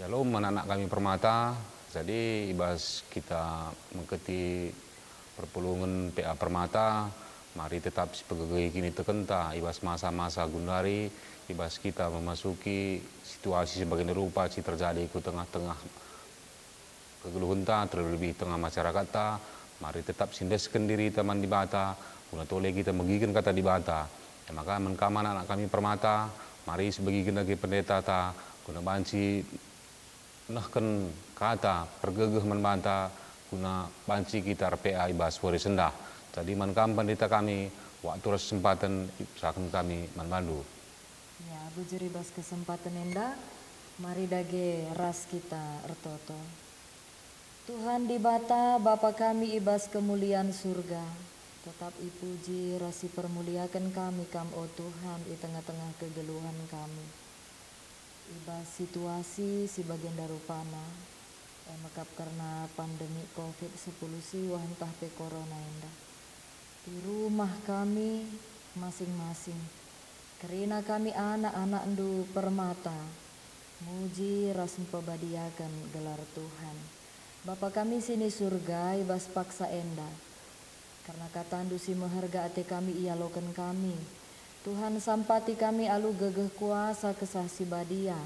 Shalom anak-anak kami Permata. Jadi ibas kita mengikuti perpulungan PA Permata, mari tetap sebagai kini tekenta ibas masa-masa gundari, ibas kita memasuki situasi sebagai rupa si terjadi ke tengah-tengah kegeluhan ta, terlebih tengah masyarakat ta. Mari tetap sindeskan diri teman di bata, guna tole kita megigan kata di bata. Ya, maka menkaman anak kami Permata, mari sebagai lagi pendeta ta, guna banci nahkan kata pergegeh membanta guna banci kita RPA ibas wari sendah. Jadi menkam pendeta kami waktu kesempatan saken kami manbandu. Ya, bujur ibas kesempatan enda, mari dage ras kita ertoto. Tuhan di bata Bapa kami ibas kemuliaan surga, tetap ipuji rasi permuliakan kami kam o Tuhan di tengah-tengah kegeluhan kami. Ibas situasi si bagian darupana mekap karena pandemi COVID-19 si wahantah pe corona enda. Di rumah kami masing-masing. Karena kami anak-anak ndu Permata, muji rasim pebadiakan gelar Tuhan. Bapa kami sini surga ibas paksa enda. Karena kata ndu si meharga ate kami ialokan kami. Tuhan sampati kami alu gegeh kuasa kesahsi badia.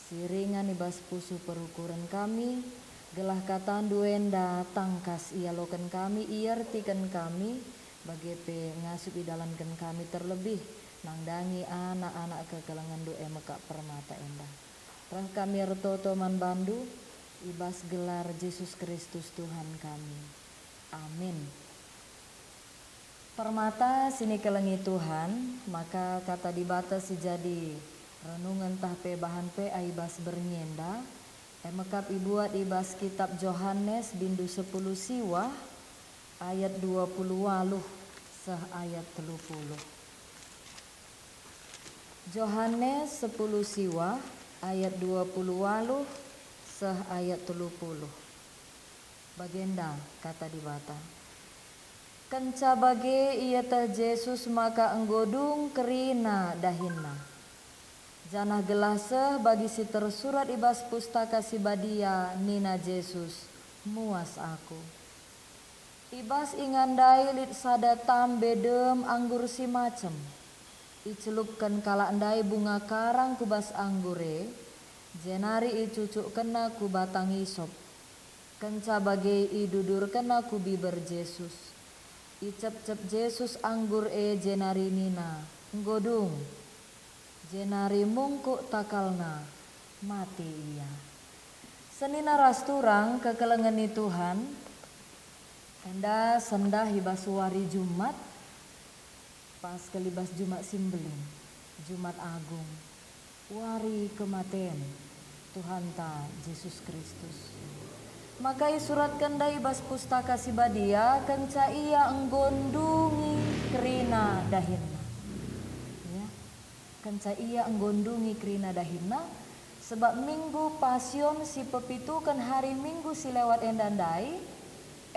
Siringan ibas pusu perukuran kami. Gelah kata ndu enda tangkas ialokan kami iertikan kami. Bagepe ngasup idalankan kami terlebih. Nangdangi anak-anak kekelangan du emeka Permata enda. Rah kami ertoto man bandu ibas gelar Yesus Kristus Tuhan kami. Amin. Permata sini kelengi Tuhan, maka kata di batas si jadi renungan tah pe bahan pe aibas bernyenda. Emekap ibuat ibas kitab Yohanes bindu 10 siwa ayat 20 waluh seh ayat 30. Yohanes 10 siwa ayat 20 waluh seh ayat 30. Bagenda kata di bata. Kenca bage iya teh Yesus maka enggodung kerina dahinna. Janah gelase bagi si tersurat ibas pustaka si badia nina Yesus muas aku. Ibas ingandai lit sada tambe dem anggur si macem. Icelupkan kala andai bunga karang kubas anggure. Jenari icucuk kena ku batang isop. Kenca bage idudur kena ku biber Yesus. Icep-cep Yesus anggur jenari nina nggodung. Jenari mungkuk takalna mati ia. Senina rasturang kekelengeni Tuhan. Enda sendah hibas wari Jumat. Pas kelibas Jumat Simbelin, Jumat Agung. Wari kematen Tuhan ta Yesus Kristus. Maka isuratkan dai bas pustaka si badia kenca ia enggondungi kerina dahinna. Ya. Kenca ia enggondungi kerina dahinna sebab minggu pasion si pepitukan hari minggu si lewat endandai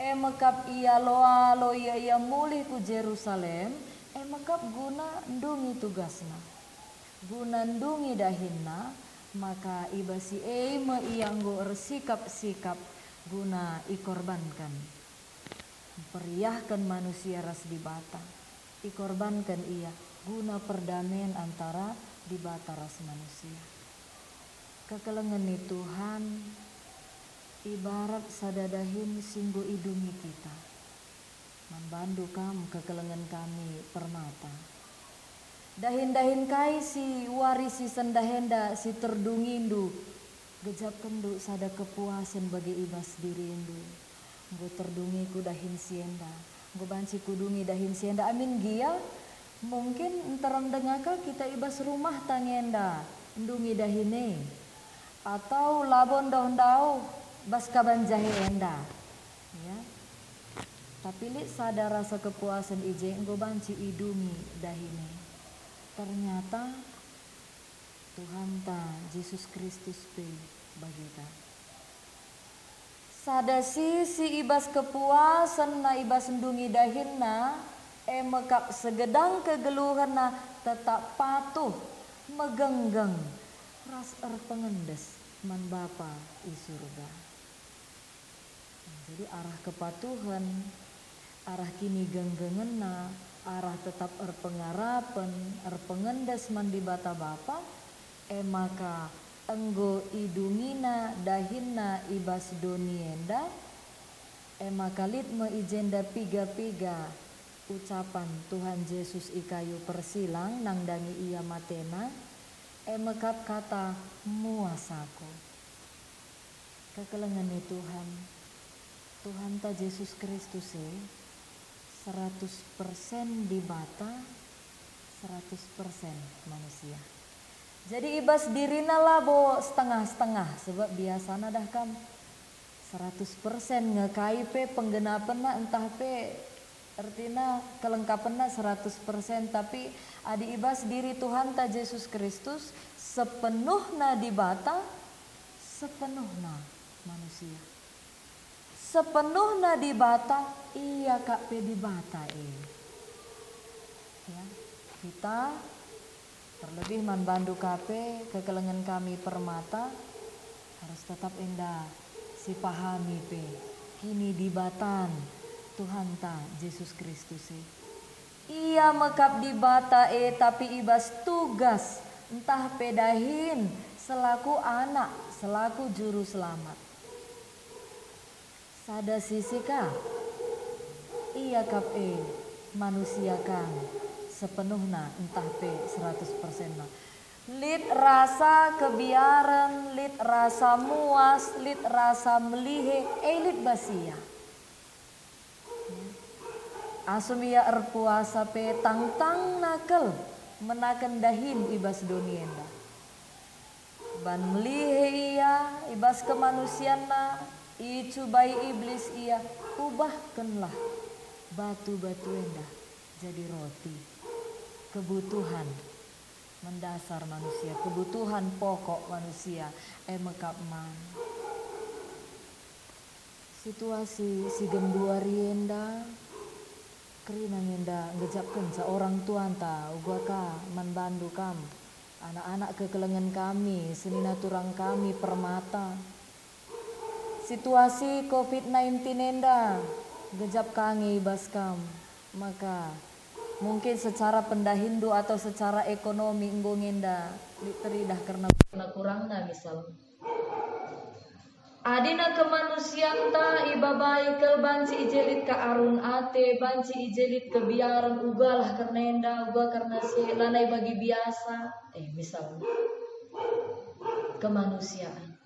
mekap ia loalo ia mulih ku Jerusalem mekap guna ndungi tugasna. Guna ndungi dahinna maka ibasi me ia nggo ersikap-sikap guna ikorbankan, periahkan manusia ras di bata, ikorbankan ia guna perdamaian antara di bata ras manusia. Kekelengan ni Tuhan ibarat sadadahin singgo idungi kita, membantu kamu kekelengan kami Permata. Dahin-dahin kai si warisi sendahenda si terdungindu. Gejap kendu sada kepuasan bagi ibas dirindu. Nggo terdungi ku dahin sienda. Nggo banci kudungi dahin sienda. Amin gia. Mungkin entarang dengaka kita ibas rumah tangenda. Ndungi dahine. Atau labon daun bas kaban jahe enda. Ya. Tapi li sada rasa kepuasan ije nggo banci idungi dahine. Ternyata Tuhan ta Yesus Kristus pe bagita. Sada si ibas kepuasan na ibas ndungi dahinna mekap segedang kegeluhan na tetap patuh megenggeng ras pengendes man Bapa i surga. Jadi arah kepatuhan, arah kini genggengena, arah tetap erpengarapan, erpengendes man di bata Bapa, maka enggo idungina dahinna ibas donienda, maka litme ijenda piga-piga ucapan Tuhan Yesus ikayu persilang nang dangi ia matena, mekap kata muasaku. Kekelengan Tuhan, Tuhan ta Yesus Kristus 100% di bata, 100% manusia. Jadi ibas dirina labo setengah-setengah, sebab biasana dah kam 100% ngekai pe penggenapenna entah pe artinya kelengkapannya 100%, tapi adi ibas diri Tuhan ta Yesus Kristus sepenuhna di bata, sepenuhna manusia. Sepenuhna di bata, iya kak pe di bata ya, kita terlebih man bandu kape kekelengan kami permata harus tetap indah si pahami pe kini di batan Tuhan ta Yesus Kristus ia mekap di bata tapi ibas tugas entah pedahin selaku anak selaku juru selamat sada sisi ka ia kap manusia kan sepenuhna entah pe 100% na. Lit rasa kebiaran, lit rasa muas, lit rasa melihe, lit basia. Asum ia erpuasa pe tang-tang nakel menaken dahin ibas donienda. Ban melihe ia ibas kemanusiana, icubai iblis ia ubahkanlah batu-batu enda jadi roti. Kebutuhan mendasar manusia, kebutuhan pokok manusia, mekap man. Situasi si gendua rienda, kerina ngenda ngejapkan seorang tuan ta, ugaka man bandu kam, anak-anak kekelengan kami, senina turang kami permata. Situasi COVID-19 enda, gejap kangi baskam, maka mungkin secara pendahindu atau secara ekonomi enggo ngenda diteridah karena kurangna misal. Adina kemanusiaan ta ibabai kel banci ijelit ka arun ate banci ijelit kebiaran ugalah karena enda uga karena si lanai bagi biasa misal kemanusiaan.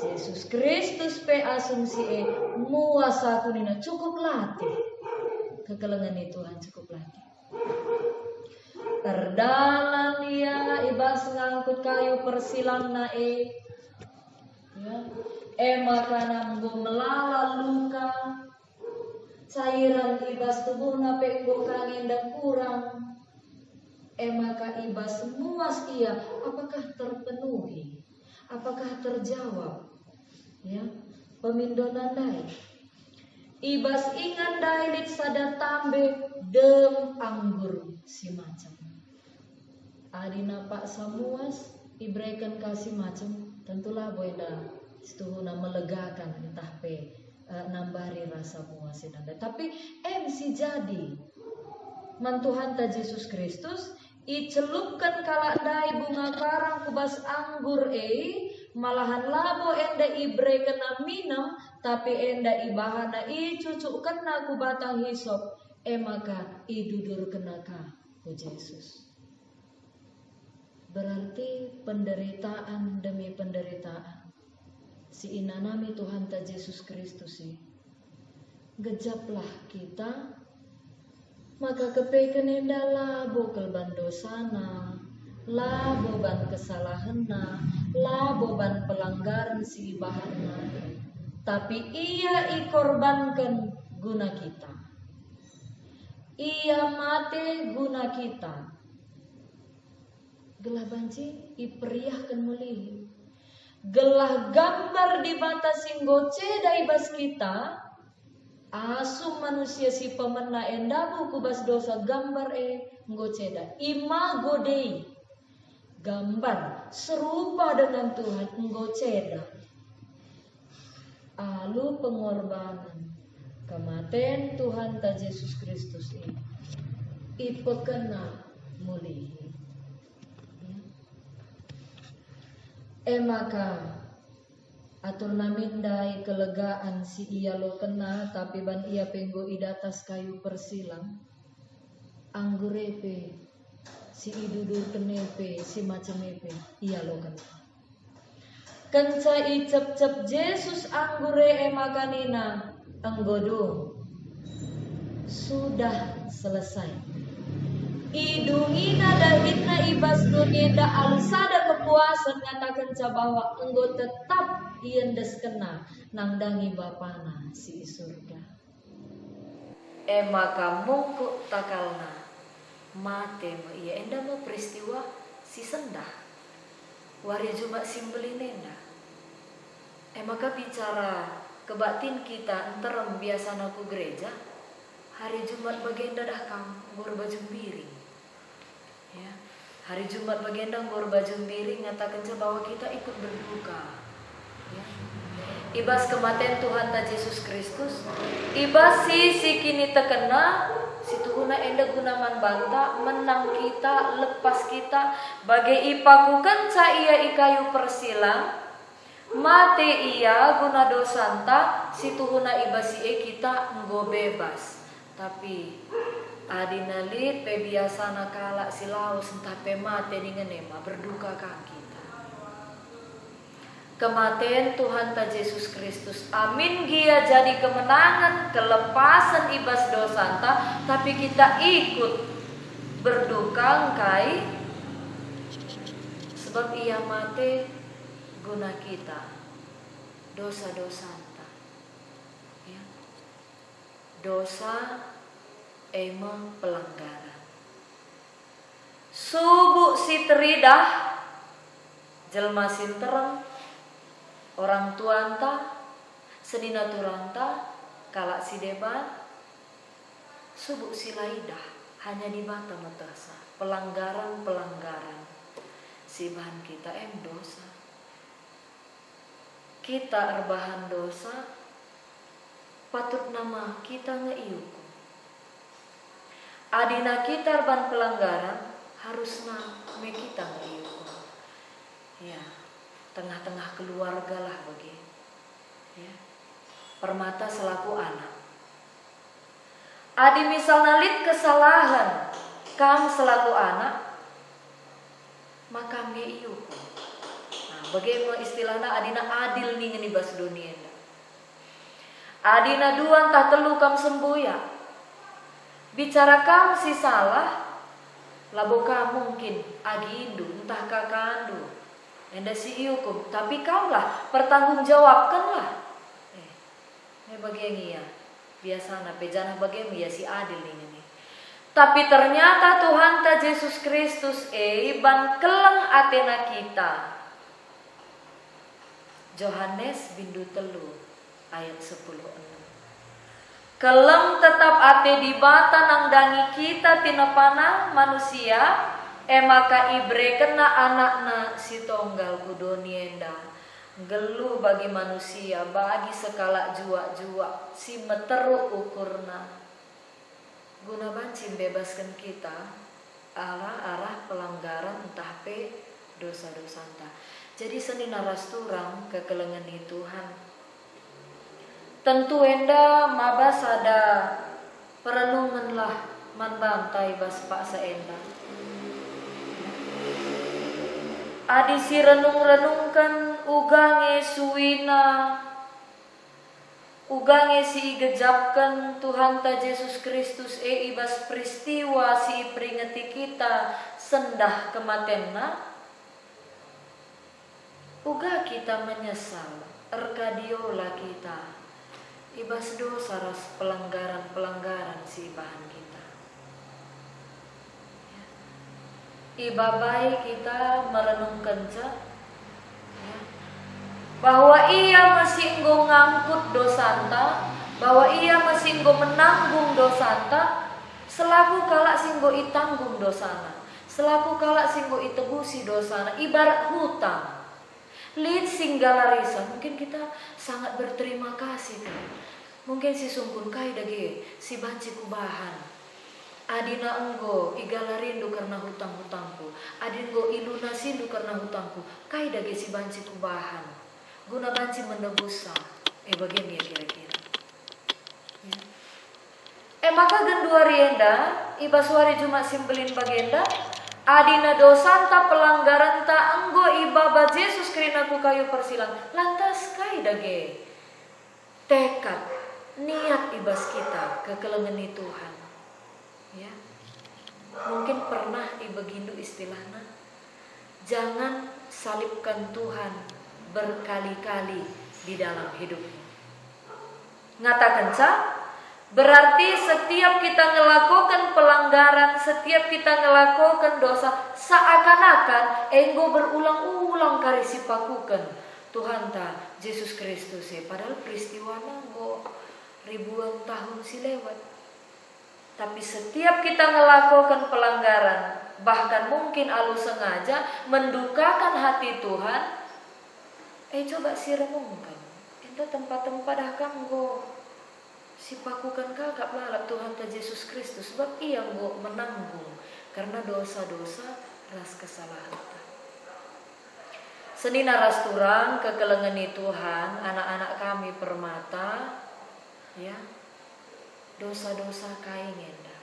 Yesus Kristus pe asumsi muasa kunina cukup latih. Kekelengan Tuhan cukup lagi. Terdalam ia ibas ngangkut kayu persilang na ya. Maka nanggo melala luka cairan ibas tubuh na penggo kangenda kurang. Maka ibas muas ia apakah terpenuhi? Apakah terjawab? Ya, pemindonan dai. Ibas ingan dailit sada tambe dem anggur si macam. Adina pak samuas ibrekan kasih macam tentulah boyda setuhuna melegakan entah pe nambari rasa muas nanda. Tapi si jadi man Tuhan ta Yesus Kristus icelupkan kala dai bunga karang kubas anggur malahan labo enda ibre kena minum tapi enda ibahana cucuk kena ku batang hisop maka idudur kena ka ku Yesus. Berarti penderitaan demi penderitaan si inanami Tuhan ta Yesus Kristus gejaplah kita maka kepeken enda labo kelban dosana labo ban kesalahanna labo ban pelanggaran si ibahana tapi ia ikorbankan guna kita ia mati guna kita gelah banci iperiahkan mulih gelah gambar di batas singgoce daibas kita asum manusia si pemena endamu kubas dosa gambar ngoceda imago dei gambar serupa dengan Tuhan engkau ceda. Alu pengorbanan kematian Tuhan ta Yesus Kristus ini ipekena mulihi. Maka atur namindai kelegaan si ia lo kena tapi ban ia penggo idatas kayu persilang anggurepe si idudur kenepe si macemepe ia lo kena kenca icep-cep Yesus anggure makanina anggodo sudah selesai. Idungina dahitna ibas dunia da alsada kepuasan ngatakan bahwa enggo tetap iendes kena nangdangi bapana si surga. Maka mungku takalna mate ma iya enda ma peristiwa si sendah wari Jumat simbelinenda. Maka bicara kebatin kita enterem biasana ku gereja hari Jumat bagenda dah kam gor baju biring. Ya, hari Jumat bagenda gor baju biring ngatakan bahwa kita ikut berduka. Ya. Ibas kematian Tuhan ta Yesus Kristus, ibas si kini terkena, si tuhuna enda gunaman banta menang kita, lepas kita, bagai ipakukan ca ia ikayu persilang, mate ia guna dosanta, si tuhuna ibas si kita nggo bebas, tapi adinalit pe biasana kala silau entah pe mate dengan ema berduka kan kita. Kematian Tuhan ta Yesus Kristus amin gia jadi kemenangan kelepasan ibas dosanta tapi kita ikut berduka kai sebab ia mate guna kita dosa-dosanta ya. Dosa emang pelanggaran. Subuh si teridah jelma sintereng orang tuanta sedina turanta kalak si deban subuh si laidah hanya di mata metasa pelanggaran si bahan kita dosa. Kita erbahan dosa patut nama kita ngeiuku. Adina kita ban pelanggaran harusna me kita ngeiuku. Ya, tengah-tengah keluarga lah bagi. Ya. Permata selaku anak. Adi misalnya lid kesalahan kam selaku anak maka ngeiuku. Nah, bagaimana istilahnya adina adil nih ngeni bas dunia. Adina duan tak telu kam sembuya. Bicara kamu si salah, labo kamu mungkin agindu, entah kakandu, enda si iukum, tapi kau lah pertanggungjawabkan lah. Bagian iya, biasa na pejana bagian iya si adil ini. Tapi ternyata Tuhan ta Yesus Kristus ban keleng atena kita. Yohanes bindu telu ayat 10:6. Kelem tetap ate di bata nangdangi kita tinapana manusia maka ibre kena anakna si tonggal kudonienda gelu bagi manusia bagi sekala jua-jua si meteru ukurna guna bancin bebaskan kita arah pelanggaran entah pe dosa-dosa entah. Jadi seni naras turang kekelengan di Tuhan. Tentu enda mabas ada perenungan lah manbantai bas pak seenda. Adi si renung-renungkan ugange suwina, ugange si gejapkan Tuhan ta Yesus Kristus ibas peristiwa si peringati kita sendah kematenna. Uga kita menyesal, erkadiola kita. Ibas dosa ras pelanggaran si bahan kita. Ibabai kita merenungkan ya, bahwa ia masih enggo ngangkut dosanta, bahwa ia masih enggo menanggung dosanta, selaku kalak singgo itanggung dosana. selaku kalak singgo itebusi dosana ibarat hutang. Lid singgalarisa, mungkin kita sangat berterima kasih kan. Mungkin si sungkun kai dage si banci kubahan. Adina enggo igalarindu karena hutang-hutangku. Adingo iluna sindu karena hutangku. Kai dage si banci kubahan. Guna banci menebusa. Bagian ya kira-kira. Ya. Maka gendua rienda, iba suari cuma simbelin bagenda, adina dosanta pelanggaran ta enggo iba ba Yesus kerina ku kayu persilang. Lantas kai dage tekad niat ibas kita kekelengeni Tuhan. Ya. Mungkin pernah ibegindu istilahnya, jangan salibkan Tuhan berkali-kali di dalam hidupmu. Ngatakan ca, berarti setiap kita ngelakukan pelanggaran, setiap kita ngelakukan dosa, seakan-akan enggo berulang-ulang kari sipakukan Tuhan ta Yesus Kristus ya. Padahal peristiwa nanggo ribuan tahun si lewat. Tapi setiap kita ngelakukan pelanggaran, bahkan mungkin alu sengaja mendukakan hati Tuhan, coba si renungkan. Itu tempat-tempat dah kanggo sipakukan kakak balap Tuhan ta Yesus Kristus. Sebab ia nggo menanggung karena dosa-dosa ras kesalahan. Senina ras turang kekelengeni Tuhan, anak-anak kami permata, ya, dosa-dosa kai ngenda.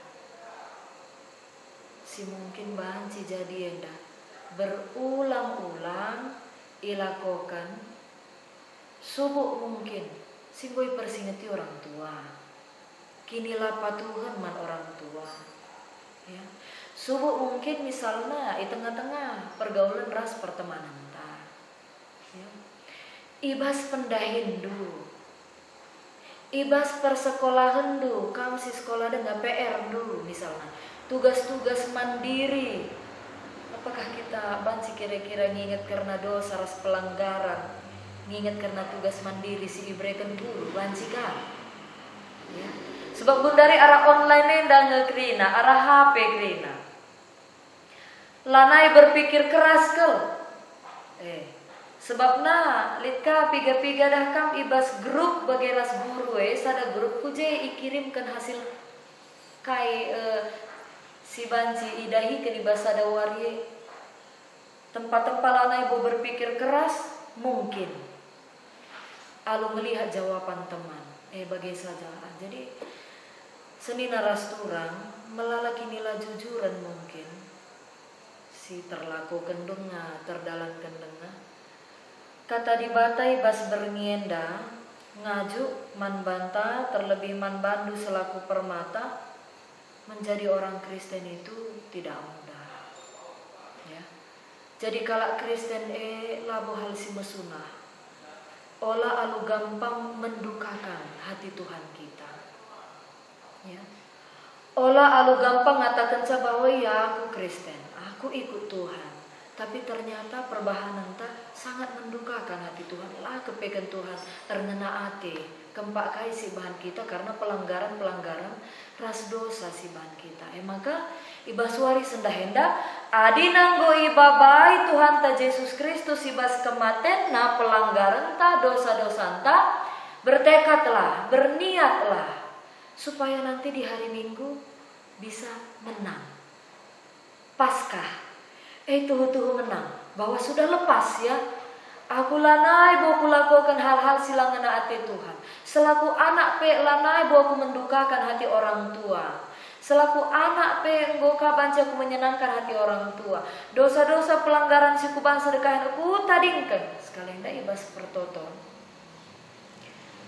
Si mungkin banci jadi enda berulang-ulang ilakokan. Subuh mungkin singgoi persingeti orang tua. Kinilah patuhan man orang tua. Ya. Subuh mungkin misalnya di tengah-tengah pergaulan ras pertemanan ta. Ya. Ibas pendahindu. Ibas persekolahan du, kamu si sekolah dengan PR dulu misalnya. Tugas-tugas mandiri. Apakah kita banci kira-kira nginget karena dosa ras pelanggaran? Nginget karena tugas mandiri si ibrekan dulu banci kan? Ya. Sebab pun dari arah online dan ngekrina, arah HP krina. Lanai berpikir keras kel. Sebabna litka piga-piga dah kam ibas grup bagi ras guru sada grup kuje ikirimkan hasil kai si banci idahi ke ibas sada warie. Tempat-tempat lanai bo berpikir keras mungkin. Alu melihat jawaban teman, bagai saja. Jadi senina ras turang melalaki nila jujuran mungkin si terlaku kendunga terdalan kendunga. Kata dibatai bas berngienda ngaju man banta terlebih man bandu selaku permata. Menjadi orang Kristen itu tidak mudah. Ya. Jadi kalau Kristen labo hal si mesunah. Olah alu gampang mendukakan hati Tuhan kita. Ya. Olah alu gampang ngatakan bahwa ya aku Kristen, aku ikut Tuhan. Tapi ternyata perbahanan tak sangat mendukakan hati Tuhan. Lah kepekan Tuhan terngena ate, kempak kai si bahan kita karena pelanggaran-pelanggaran ras dosa si bahan kita. Maka ibaswari sendahenda adi nanggo ibabai Tuhan ta Yesus Kristus ibas kematen na pelanggaran ta dosa-dosa ta, bertekadlah, berniatlah supaya nanti di hari Minggu bisa menang. Paskah tuhu menang bahwa sudah lepas ya. Aku lanai bahwa aku lakukan hal-hal silang ngena hati Tuhan. Selaku anak pe lanai bahwa aku mendukakan hati orang tua. Selaku anak pe enggoka banci aku menyenangkan hati orang tua. Dosa-dosa pelanggaran siku bangsa sedekahan aku tadingkan. Sekalian dah ibas pertoton.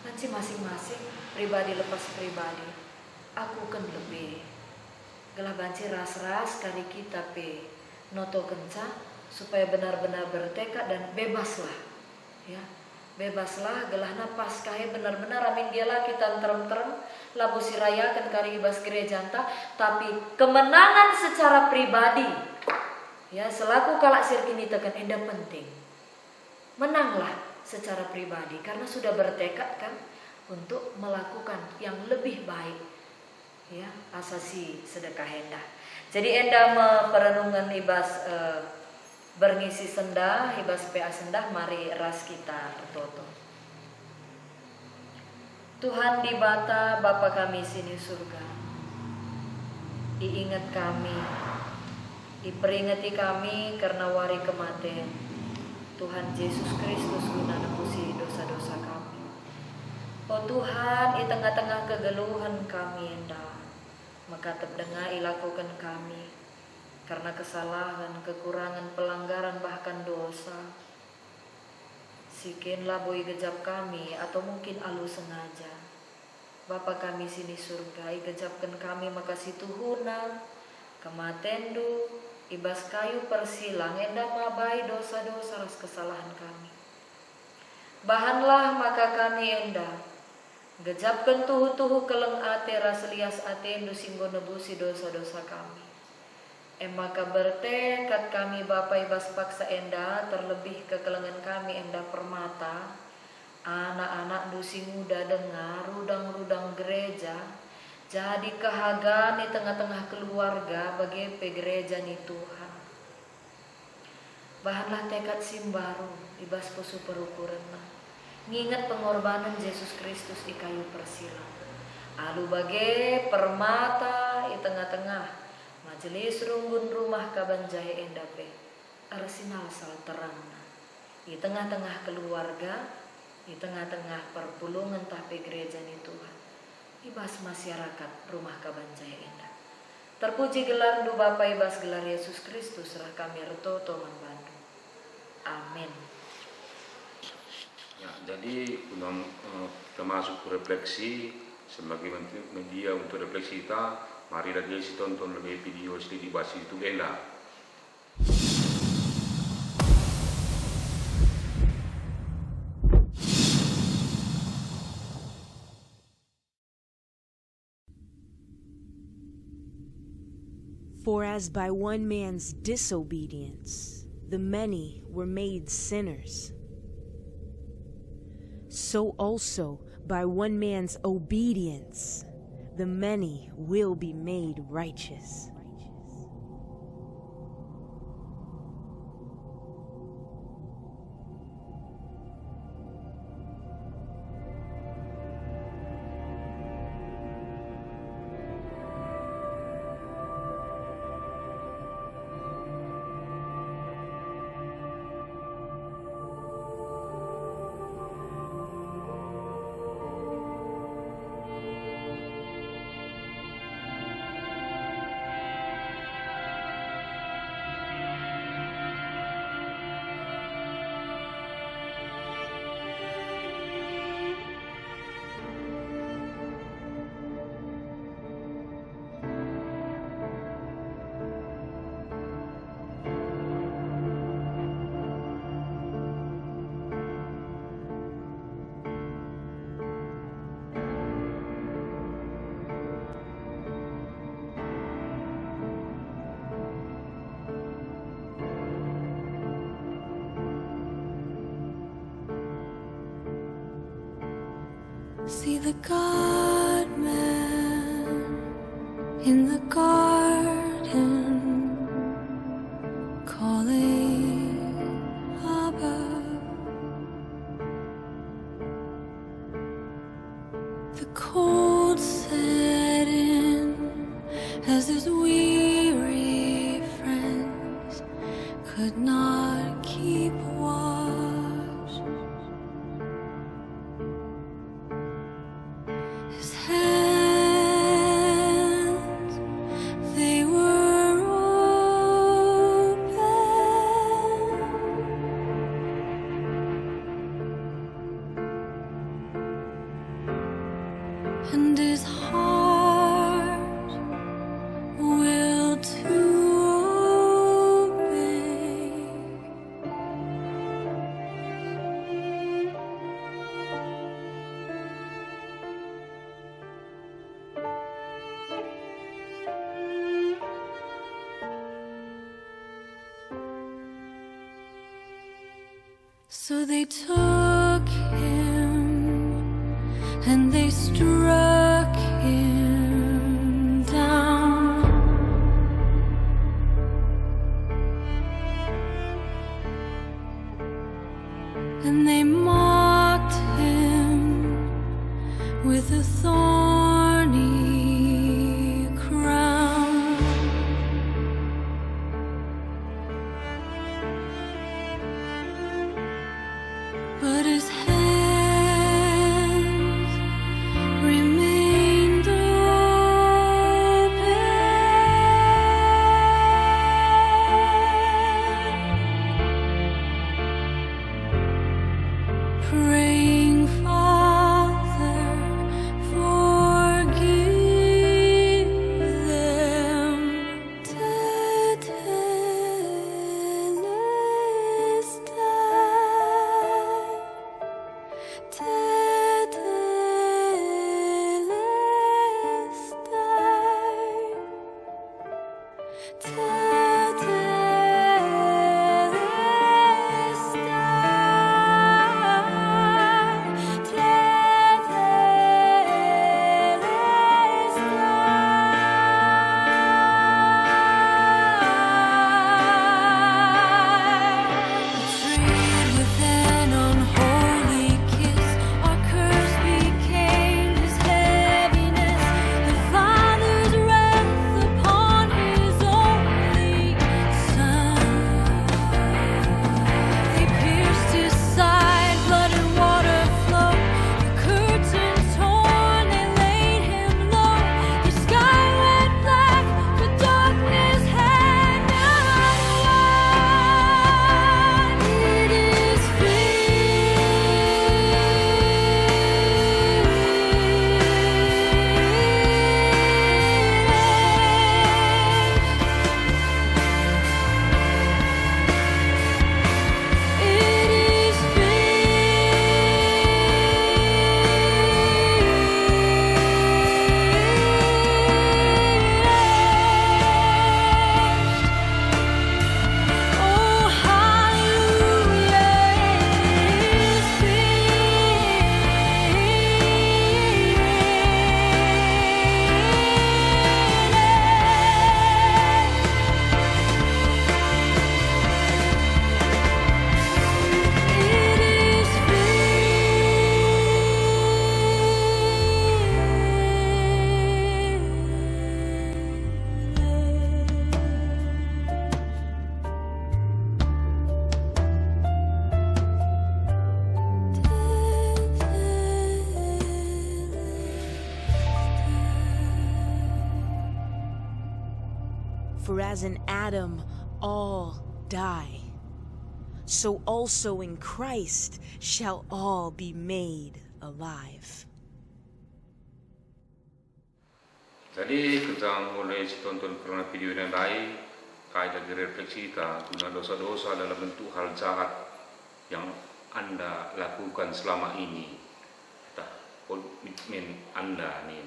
Banci masing-masing pribadi lepas pribadi. Aku kan lebih. Gelah banci ras-ras kari kita pe noto kenca supaya benar-benar bertekad dan bebaslah. Ya. Bebaslah gelahna paskahe benar-benar amin gela kita terem-terem labu sirayakan kari ibas gereja anta, tapi kemenangan secara pribadi ya selaku kalak sirkini tekan enda penting. Menanglah secara pribadi karena sudah bertekad kan untuk melakukan yang lebih baik. ya asasi sedekah enda. Jadi enda perenungan ibas berngisi sendah, ibas PA sendah, mari ras kita bertoto. Tuhan di bata Bapa kami sini surga, diingat kami, diperingati kami karena wari kematian Tuhan Yesus Kristus guna nebusi dosa-dosa kami. Oh Tuhan, di tengah-tengah kegeluhan kami enda, maka terdengar ilakukan kami karena kesalahan, kekurangan, pelanggaran bahkan dosa. Sikinlah boi gejap kami atau mungkin alu sengaja. Bapa kami sini surga, gejapkan kami makasih Tuhuna, kematendu, ibas kayu persilang, enda mabai dosa-dosa ras kesalahan kami. Bahanlah maka kami enda, gejapkan tuhu-tuhu keleng ate ras lias atendu singgo nebusi dosa-dosa kami. Maka bertekad kami Bapa ibas paksa enda, terlebih kekelengan kami enda permata, anak-anak dusi muda dengar, rudang-rudang gereja, jadi kehagan di tengah-tengah keluarga bagi gereja ni Tuhan. Bahanlah tekad simbaru ibas posu perukuran, ngingat pengorbanan Yesus Kristus di kayu persilang. Alu bagi permata di tengah-tengah majelis rumbun rumah kabanjai endape arsinal sal terangna di tengah-tengah keluarga, di tengah-tengah perpulungan tapi gereja ni Tuhan, ibas masyarakat rumah kabanjai endah. Terpuji gelar du Bapa ibas gelar Yesus Kristus rah kami retoto membantu. Amin. Ya, jadi termasuk refleksi sebagai media untuk refleksi kita. Mari dan Yesus tonton lebih video sedikit bahas itu enda. For as by one man's disobedience the many were made sinners, so also by one man's obedience the many will be made righteous. See the God-man in the garden calling Abba. The cold set in as his weary friends could not keep watch. His hands, they were open, and his heart will to obey. So they took him and they struck him and they mocked him with a thorny crown. But his hands remained open, praying, Father, forgive them. Betrayed with an unholy kiss, our curse became his heaviness. The Father's wrath upon his only Son. They pierced his side, blood and water flowed. The curtain torn, they laid him low. The sky went black, the darkness had no light. It is oh, hallelujah, For as in Adam all die, so also in Christ shall all be made alive. Jadi kita mulai tonton karena video yang lain, kaidah direfleksi kita guna dosa-dosa dalam bentuk hal jahat yang Anda lakukan selama ini. Komitmen Anda nih.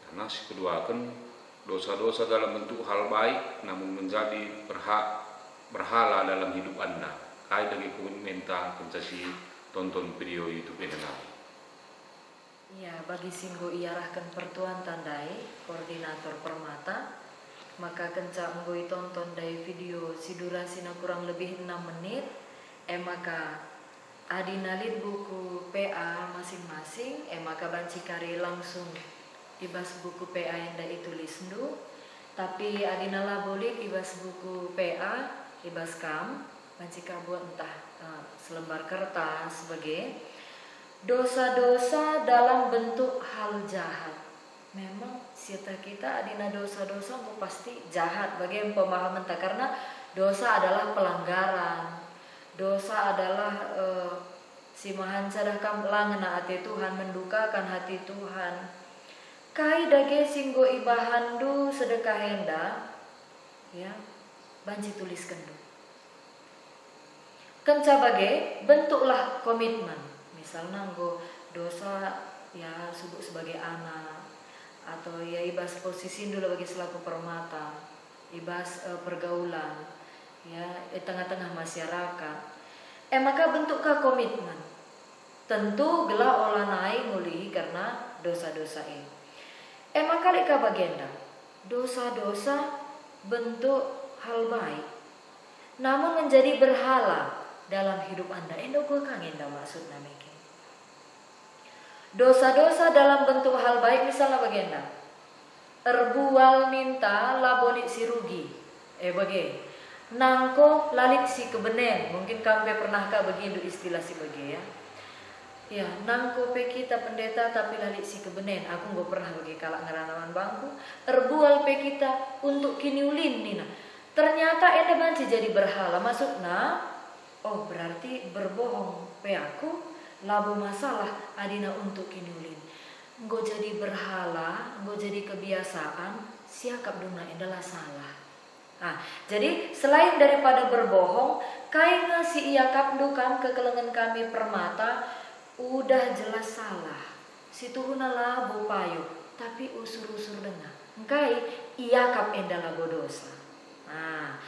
Karena kedua kan dosa-dosa dalam bentuk hal baik namun menjadi berhala dalam hidup Anda. Kaidah komitmen ta pencasi tonton video YouTube ini. Ya, bagi singgo iarahkan pertuan tandai koordinator permata, maka kenca enggoi tonton dari video si durasina kurang lebih 6 menit, maka adinalit buku PA masing-masing, maka banci kari langsung ibas buku PA yang dari tulis dulu, tapi adinala bolik ibas buku PA, ibas kam, banci kabuat entah selembar kertas sebagai dosa-dosa dalam bentuk hal jahat. Memang sita kita adina dosa-dosa mau pasti jahat bagi yang pemahaman tak, karena dosa adalah pelanggaran. Dosa adalah simahan sadakam langena hati Tuhan, mendukakan hati Tuhan. Kai dage singgo ibahandu sedekah henda, ya, banci tuliskan du. Kenca bage bentuklah komitmen. Misalnya nggo dosa ya sebut sebagai anak, atau ya ibas posisi dulu bagi selaku permata, ibas pergaulan, ya tengah-tengah masyarakat. Maka bentuknya komitmen. Tentu gelah olah naik muli karena dosa-dosa ini. Maka leka bagenda dosa-dosa bentuk hal baik, namun menjadi berhala dalam hidup Anda. Endo gue kangen dah maksudnya meke. Dosa-dosa dalam bentuk hal baik misalnya bagaimana? Erbual minta labolit si rugi. Bagi. Nangko lalit si kebenen. Mungkin kampe pernahkah begitu istilah si bagi ya. Ya, nangko pe kita pendeta tapi lalit si kebenen. Aku nggak pernah bagi kalak ngeranawan bangku. Erbual pe kita untuk kini ulin nina. Ternyata enda banci jadi berhala. Maksudnya, oh berarti berbohong pe aku. Labo masalah adina untuk kini ulin. Nggak jadi berhala, nggak jadi kebiasaan. Siakap duna endalah salah. Nah, jadi selain daripada berbohong, kaina si iya kapdukan kekelengan kami permata udah jelas salah. Si tuhuna labo payu, tapi usur-usur dengar. Engkai iya kap endala bodosa. Nah,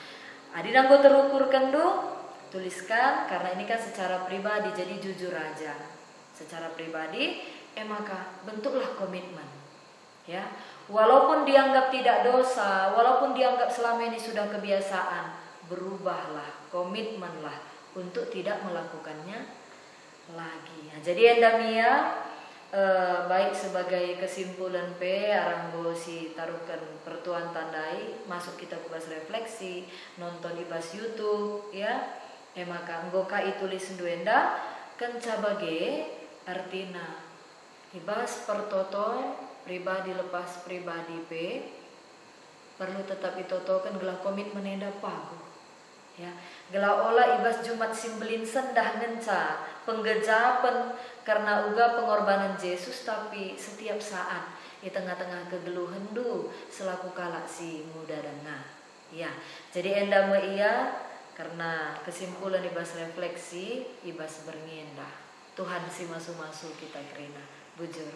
adina gue terukur kendu, tuliskan karena ini kan secara pribadi jadi jujur aja. Secara pribadi, maka bentuklah komitmen. Ya, walaupun dianggap tidak dosa, walaupun dianggap selama ini sudah kebiasaan, berubahlah, komitmenlah untuk tidak melakukannya lagi. Nah, jadi endamia baik sebagai kesimpulan aranggo si taruhkan pertuan tandai masuk kita kubas refleksi, nonton ibas YouTube ya. Maka nggoka itulis duenda kenca bage artina ibas pertoto pribadi lepas pribadi perlu tetap ditotokan gelah komitmen enda pagu ya gelah olah ibas Jumat simbelin sendah ngenca penggejapan karena uga pengorbanan Yesus tapi setiap saat di tengah-tengah kegeluhan du selaku kalak si muda dengar ya jadi enda ia karena kesimpulan ibas refleksi ibas berngendah Tuhan si masu-masu kita kerina bujur.